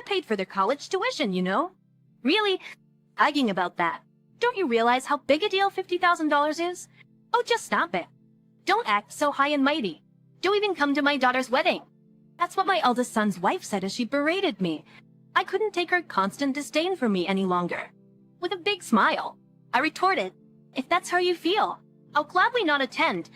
paid for their college tuition, you know? Really? Bragging about that. Don't you realize how big a deal $50,000 is? Oh, just stop it. Don't act so high and mighty. Don't even come to my daughter's wedding. That's what my eldest son's wife said as she berated me. I couldn't take her constant disdain for me any longer. With a big smile, I retorted, if that's how you feel, I'll gladly not attend.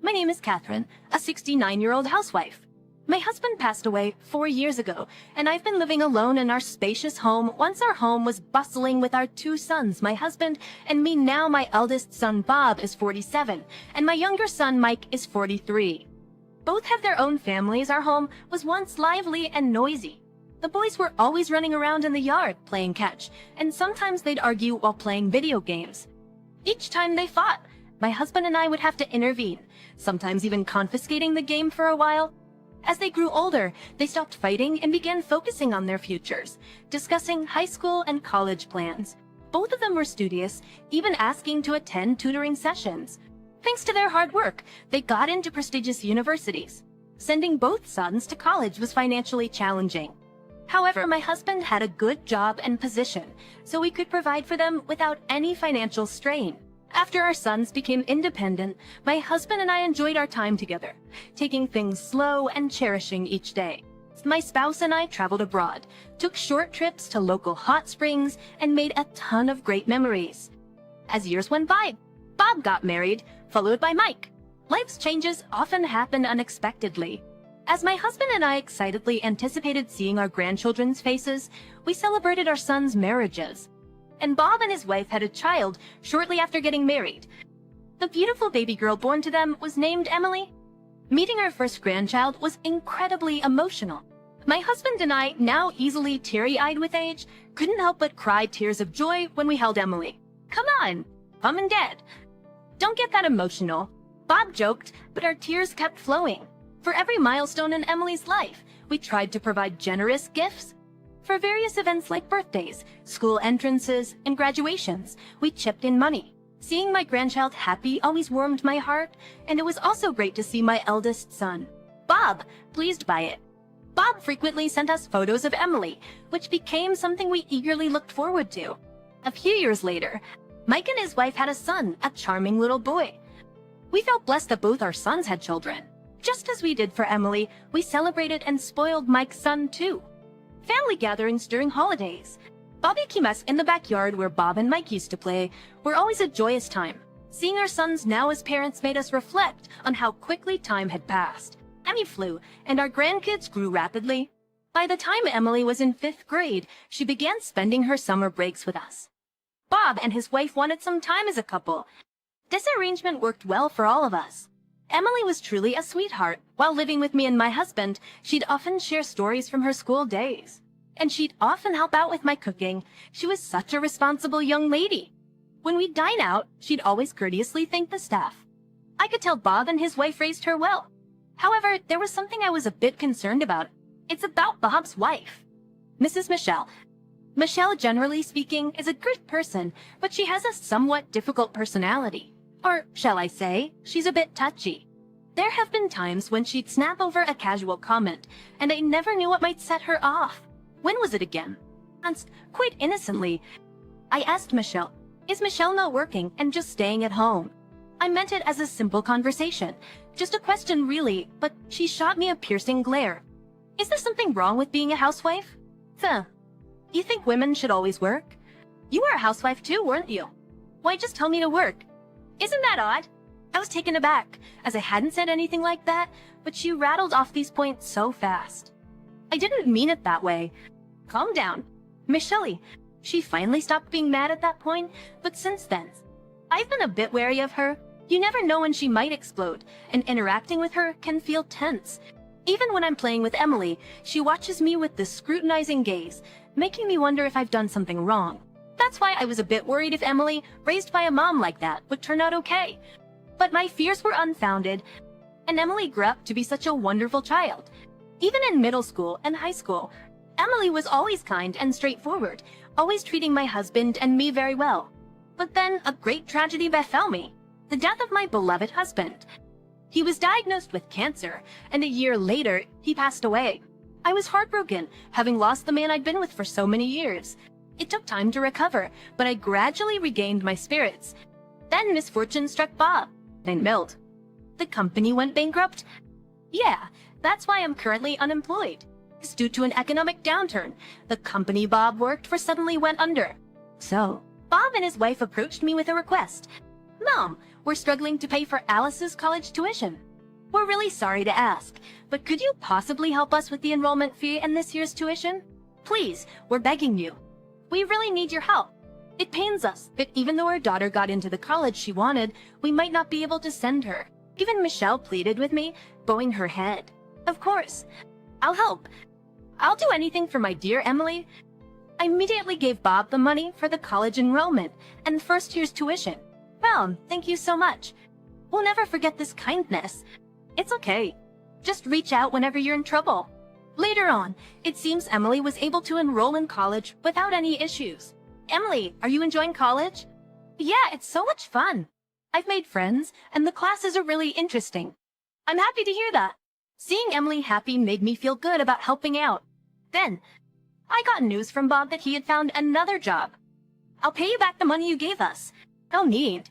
My name is Catherine, a 69-year-old housewife. My husband passed away 4 years ago, and I've been living alone in our spacious home once our home was bustling with our 2 sons, my husband and me. Now my eldest son Bob is 47, and my younger son Mike is 43. Both have their own families. Our home was once lively and noisy. The boys were always running around in the yard playing catch, and sometimes they'd argue while playing video games. Each time they fought, my husband and I would have to intervene, sometimes even confiscating the game for a while. As they grew older, they stopped fighting and began focusing on their futures, discussing high school and college plans. Both of them were studious, even asking to attend tutoring sessions. Thanks to their hard work, they got into prestigious universities. Sending both sons to college was financially challenging. However, my husband had a good job and position, so we could provide for them without any financial strain. After our sons became independent, my husband and I enjoyed our time together, taking things slow and cherishing each day. My spouse and I traveled abroad, took short trips to local hot springs, and made a ton of great memories. As years went by, Bob got married, followed by Mike. Life's changes often happen unexpectedly. As my husband and I excitedly anticipated seeing our grandchildren's faces, we celebrated our sons' marriages. And Bob and his wife had a child shortly after getting married. The beautiful baby girl born to them was named Emily. Meeting our first grandchild was incredibly emotional. My husband and I, now easily teary-eyed with age, couldn't help but cry tears of joy when we held Emily. Come on, Mom and Dad. Don't get that emotional. Bob joked, but our tears kept flowing. For every milestone in Emily's life, we tried to provide generous gifts. For various events like birthdays, school entrances, and graduations, we chipped in money. Seeing my grandchild happy always warmed my heart, and it was also great to see my eldest son, Bob, pleased by it. Bob frequently sent us photos of Emily, which became something we eagerly looked forward to. A few years later, Mike and his wife had a son, a charming little boy. We felt blessed that both our sons had children. Just as we did for Emily, we celebrated and spoiled Mike's son too. Family gatherings during holidays, barbecues in the backyard where Bob and Mike used to play, were always a joyous time. Seeing our sons now as parents made us reflect on how quickly time had passed. Emmy flew, and our grandkids grew rapidly. By the time Emily was in 5th grade, she began spending her summer breaks with us. Bob and his wife wanted some time as a couple. This arrangement worked well for all of us. Emily was truly a sweetheart. While living with me and my husband, she'd often share stories from her school days. And she'd often help out with my cooking. She was such a responsible young lady. When we'd dine out, she'd always courteously thank the staff. I could tell Bob and his wife raised her well. However, there was something I was a bit concerned about. It's about Bob's wife, Mrs. Michelle. Michelle, generally speaking, is a good person, but she has a somewhat difficult personality. Or, shall I say, she's a bit touchy. There have been times when she'd snap over a casual comment, and I never knew what might set her off. When was it again? Once, quite innocently, I asked Michelle, is Michelle not working and just staying at home? I meant it as a simple conversation, just a question really, but she shot me a piercing glare. Is there something wrong with being a housewife? You think women should always work? You were a housewife too, weren't you? Why just tell me to work? Isn't that odd? I was taken aback, as I hadn't said anything like that, but she rattled off these points so fast. I didn't mean it that way. Calm down. Michelle. She finally stopped being mad at that point, but since then, I've been a bit wary of her. You never know when she might explode, and interacting with her can feel tense. Even when I'm playing with Emily, she watches me with this scrutinizing gaze, making me wonder if I've done something wrong. That's why I was a bit worried if Emily, raised by a mom like that, would turn out okay. But my fears were unfounded, and Emily grew up to be such a wonderful child. Even in middle school and high school, Emily was always kind and straightforward, always treating my husband and me very well. But then a great tragedy befell me, the death of my beloved husband. He was diagnosed with cancer, and a year later, he passed away. I was heartbroken, having lost the man I'd been with for so many years. It took time to recover, but I gradually regained my spirits. Then misfortune struck Bob and Milt. The company went bankrupt. Yeah, that's why I'm currently unemployed. It's due to an economic downturn. The company Bob worked for suddenly went under. So, Bob and his wife approached me with a request. Mom, we're struggling to pay for Alice's college tuition. We're really sorry to ask, but could you possibly help us with the enrollment fee and this year's tuition? Please, we're begging you. We really need your help. It pains us that even though our daughter got into the college she wanted, we might not be able to send her. Even Michelle pleaded with me, bowing her head. Of course, I'll help. I'll do anything for my dear Emily. I immediately gave Bob the money for the college enrollment and first year's tuition. Well, thank you so much. We'll never forget this kindness. It's okay. Just reach out whenever you're in trouble. Later on, it seems Emily was able to enroll in college without any issues. Emily, are you enjoying college? Yeah, it's so much fun. I've made friends, and the classes are really interesting. I'm happy to hear that. Seeing Emily happy made me feel good about helping out. Then, I got news from Bob that he had found another job. I'll pay you back the money you gave us. No need.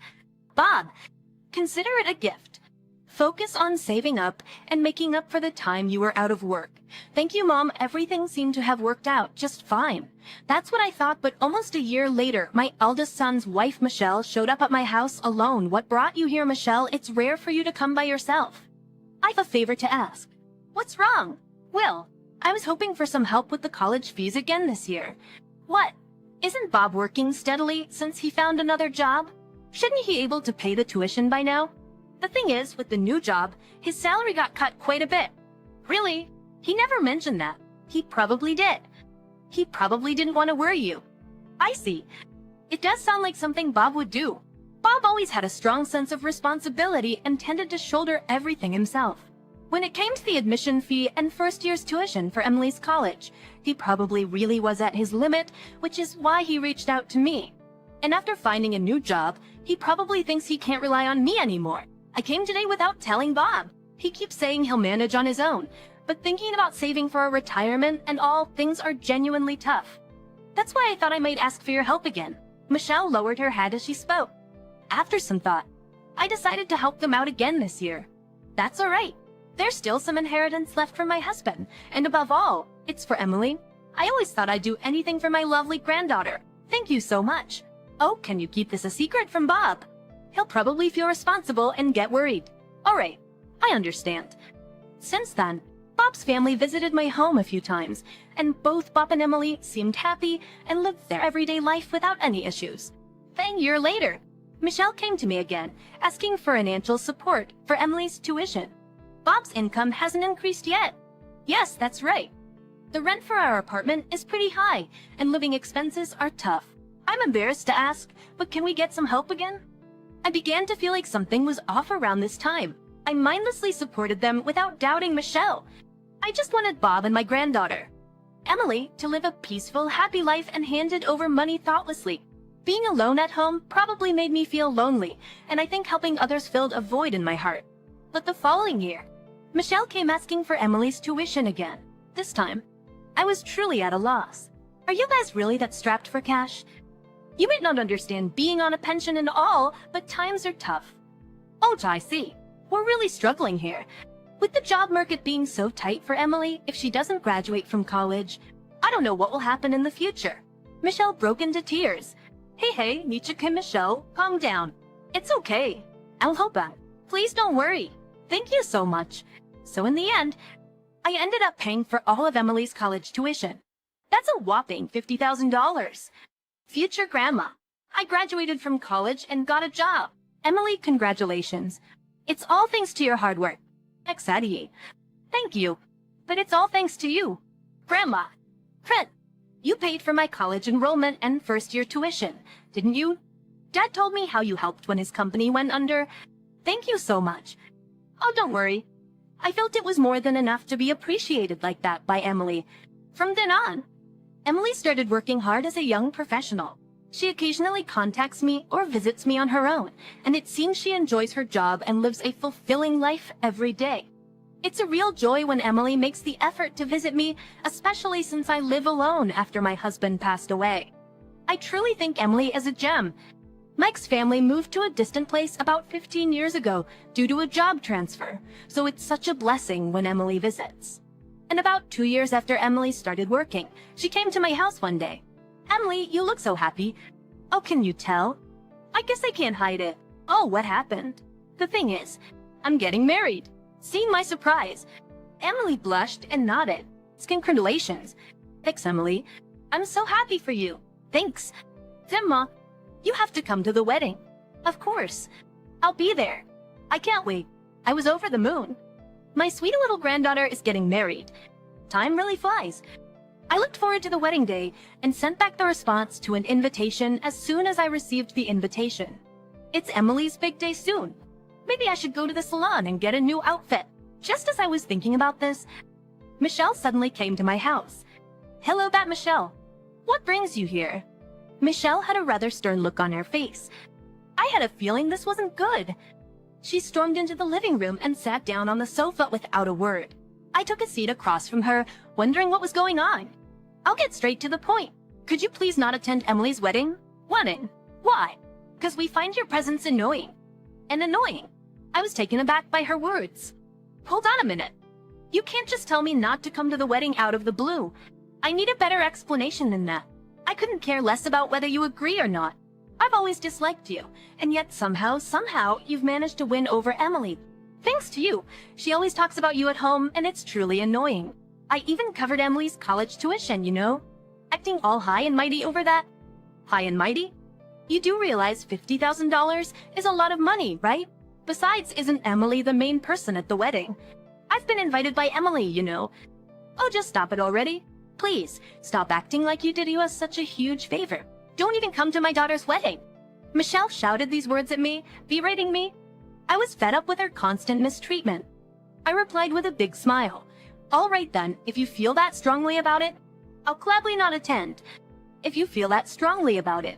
Bob, consider it a gift. Focus on saving up and making up for the time you were out of work. Thank you, Mom. Everything seemed to have worked out just fine. That's what I thought, but almost a year later, my eldest son's wife, Michelle, showed up at my house alone. What brought you here, Michelle? It's rare for you to come by yourself. I've a favor to ask. What's wrong? Will, I was hoping for some help with the college fees again this year. What? Isn't Bob working steadily since he found another job? Shouldn't he be able to pay the tuition by now? The thing is, with the new job, his salary got cut quite a bit. Really? He never mentioned that. He probably did. He probably didn't want to worry you. I see. It does sound like something Bob would do. Bob always had a strong sense of responsibility and tended to shoulder everything himself. When it came to the admission fee and first year's tuition for Emily's college, he probably really was at his limit, which is why he reached out to me. And after finding a new job, he probably thinks he can't rely on me anymore. I came today without telling Bob. He keeps saying he'll manage on his own, but thinking about saving for a retirement and all, things are genuinely tough. That's why I thought I might ask for your help again. Michelle lowered her head as she spoke. After some thought, I decided to help them out again this year. That's all right. There's still some inheritance left from my husband, and above all, it's for Emily. I always thought I'd do anything for my lovely granddaughter. Thank you so much. Oh, can you keep this a secret from Bob? He'll probably feel responsible and get worried. All right, I understand. Since then, Bob's family visited my home a few times, and both Bob and Emily seemed happy and lived their everyday life without any issues. Then a year later, Michelle came to me again, asking for financial support for Emily's tuition. Bob's income hasn't increased yet. Yes, that's right. The rent for our apartment is pretty high, and living expenses are tough. I'm embarrassed to ask, but can we get some help again? I began to feel like something was off around this time. I mindlessly supported them without doubting Michelle. I just wanted Bob and my granddaughter, Emily, to live a peaceful, happy life and handed over money thoughtlessly. Being alone at home probably made me feel lonely, and I think helping others filled a void in my heart. But the following year, Michelle came asking for Emily's tuition again. This time, I was truly at a loss. Are you guys really that strapped for cash? You might not understand being on a pension and all, but times are tough. Oh, I see. We're really struggling here. With the job market being so tight for Emily, if she doesn't graduate from college, I don't know what will happen in the future. Michelle broke into tears. Hey, Nichika Michelle, calm down. It's okay. I'll help out. Please don't worry. Thank you so much. So in the end, I ended up paying for all of Emily's college tuition. That's a whopping $50,000. Future grandma, I graduated from college and got a job. Emily, congratulations. It's all thanks to your hard work. Exadi. Thank you. But it's all thanks to you. Grandma. Trent, you paid for my college enrollment and first-year tuition, didn't you? Dad told me how you helped when his company went under. Thank you so much. Oh, don't worry. I felt it was more than enough to be appreciated like that by Emily. From then on, Emily started working hard as a young professional. She occasionally contacts me or visits me on her own, and it seems she enjoys her job and lives a fulfilling life every day. It's a real joy when Emily makes the effort to visit me, especially since I live alone after my husband passed away. I truly think Emily is a gem. Mike's family moved to a distant place about 15 years ago due to a job transfer, so it's such a blessing when Emily visits. And about 2 years after Emily started working, she came to my house one day. "Emily, you look so happy." "Oh, can you tell?" "I guess I can't hide it." "Oh, what happened?" "The thing is, I'm getting married." Seeing my surprise, Emily blushed and nodded. "Congratulations." "Thanks, Emily. I'm so happy for you." "Thanks." "Timma, you have to come to the wedding." "Of course. I'll be there." "I can't wait." I was over the moon. My sweet little granddaughter is getting married. Time really flies. I looked forward to the wedding day and sent back the response to an invitation as soon as I received the invitation. It's Emily's big day soon. Maybe I should go to the salon and get a new outfit. Just as I was thinking about this, Michelle suddenly came to my house. "Hello, Bat Michelle. What brings you here?" Michelle had a rather stern look on her face. I had a feeling this wasn't good. She stormed into the living room and sat down on the sofa without a word. I took a seat across from her, wondering what was going on. "I'll get straight to the point. Could you please not attend Emily's wedding?" "Wedding? Why?" "'Cause we find your presence annoying." "And annoying?" I was taken aback by her words. "Hold on a minute. You can't just tell me not to come to the wedding out of the blue. I need a better explanation than that. I couldn't care less about whether you agree or not. I've always disliked you, and yet somehow you've managed to win over Emily. Thanks to you. She always talks about you at home, and it's truly annoying. I even covered Emily's college tuition, you know? Acting all high and mighty over that." "High and mighty? You do realize $50,000 is a lot of money, right? Besides, isn't Emily the main person at the wedding? I've been invited by Emily, you know." "Oh, just stop it already. Please, stop acting like you did us such a huge favor. Don't even come to my daughter's wedding." Michelle shouted these words at me, berating me. I was fed up with her constant mistreatment. I replied with a big smile. "All right then, if you feel that strongly about it, I'll gladly not attend." "If you feel that strongly about it,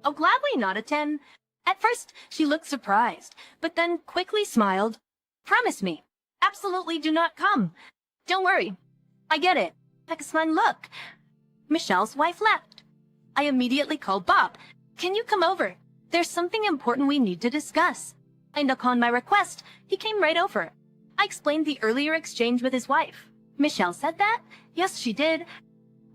I'll gladly not attend." At first, she looked surprised, but then quickly smiled. "Promise me, absolutely do not come." "Don't worry, I get it. Next one, look." Michelle's wife left. I immediately called Bob. "Can you come over? There's something important we need to discuss." And upon my request, he came right over. I explained the earlier exchange with his wife. "Michelle said that?" "Yes, she did.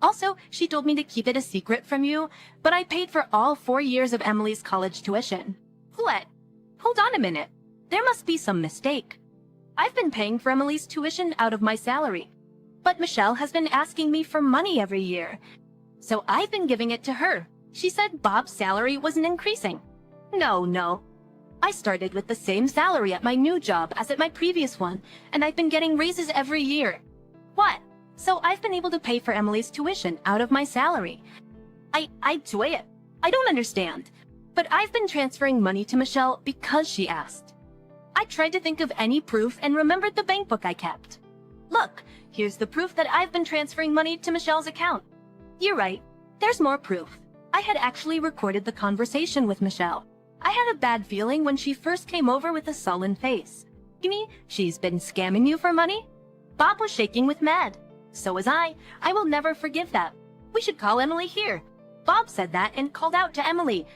Also, she told me to keep it a secret from you, but I paid for all 4 years of Emily's college tuition." "What? Hold on a minute. There must be some mistake. I've been paying for Emily's tuition out of my salary. But Michelle has been asking me for money every year, so I've been giving it to her. She said Bob's salary wasn't increasing." No. I started with the same salary at my new job as at my previous one, and I've been getting raises every year." "What? So I've been able to pay for Emily's tuition out of my salary." I swear, I don't understand. But I've been transferring money to Michelle because she asked. I tried to think of any proof and remembered the bank book I kept. "Look, here's the proof that I've been transferring money to Michelle's account." "You're right. There's more proof. I had actually recorded the conversation with Michelle. I had a bad feeling when she first came over with a sullen face. "You mean she's been scamming you for money?" Bob was shaking with mad. "So was I. I will never forgive that. We should call Emily here." Bob said that and called out to Emily,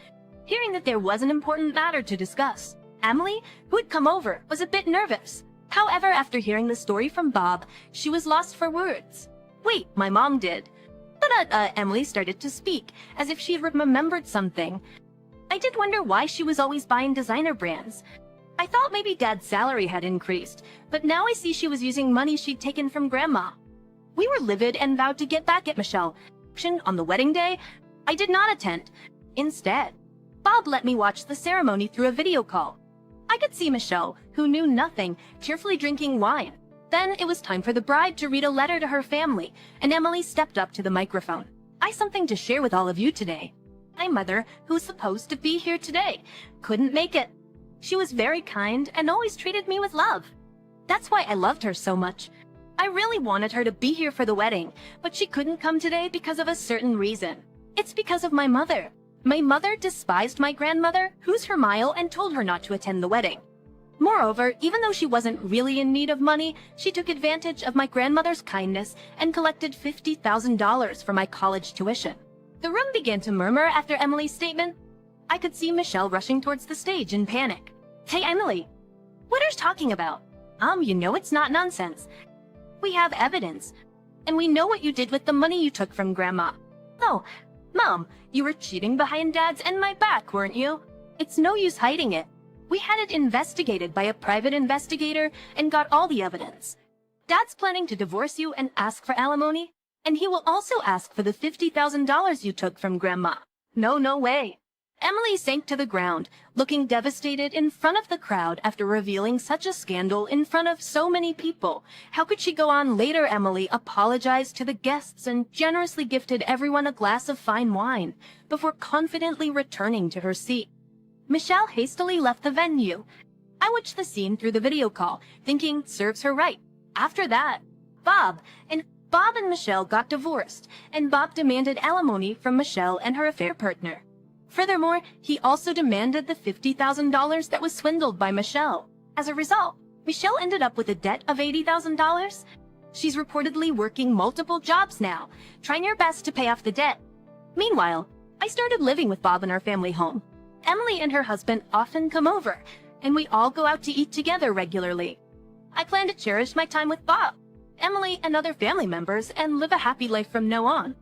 hearing that there was an important matter to discuss. Emily, who had come over, was a bit nervous. However, after hearing the story from Bob, she was lost for words. "Wait, my mom did." But Emily started to speak, as if she remembered something. I did wonder why she was always buying designer brands. I thought maybe Dad's salary had increased, but now I see she was using money she'd taken from Grandma. We were livid and vowed to get back at Michelle. On the wedding day, I did not attend. Instead, Bob let me watch the ceremony through a video call. I could see Michelle, who knew nothing, cheerfully drinking wine. Then it was time for the bride to read a letter to her family, and Emily stepped up to the microphone. "I have something to share with all of you today. My mother, who's supposed to be here today, couldn't make it. She was very kind and always treated me with love. That's why I loved her so much. I really wanted her to be here for the wedding, but she couldn't come today because of a certain reason. It's because of my mother. My mother despised my grandmother, who's her mile, and told her not to attend the wedding. Moreover, even though she wasn't really in need of money, she took advantage of my grandmother's kindness and collected $50,000 for my college tuition. The room began to murmur after Emily's statement. I could see Michelle rushing towards the stage in panic. Hey, Emily, what are you talking about? You know it's not nonsense. We have evidence, and we know what you did with the money you took from Grandma. Oh, Mom, you were cheating behind Dad's and my back, weren't you? It's no use hiding it. We had it investigated by a private investigator and got all the evidence. Dad's planning to divorce you and ask for alimony, and he will also ask for the $50,000 you took from Grandma. No way. Emily sank to the ground, looking devastated in front of the crowd after revealing such a scandal in front of so many people. How could she go on? Later, Emily apologized to the guests and generously gifted everyone a glass of fine wine before confidently returning to her seat. Michelle hastily left the venue. I watched the scene through the video call, thinking serves her right. After that, Bob and Michelle got divorced, and Bob demanded alimony from Michelle and her affair partner. Furthermore, he also demanded the $50,000 that was swindled by Michelle. As a result, Michelle ended up with a debt of $80,000. She's reportedly working multiple jobs now, trying her best to pay off the debt. Meanwhile, I started living with Bob in our family home. Emily and her husband often come over, and we all go out to eat together regularly. I plan to cherish my time with Bob, Emily, and other family members and live a happy life from now on.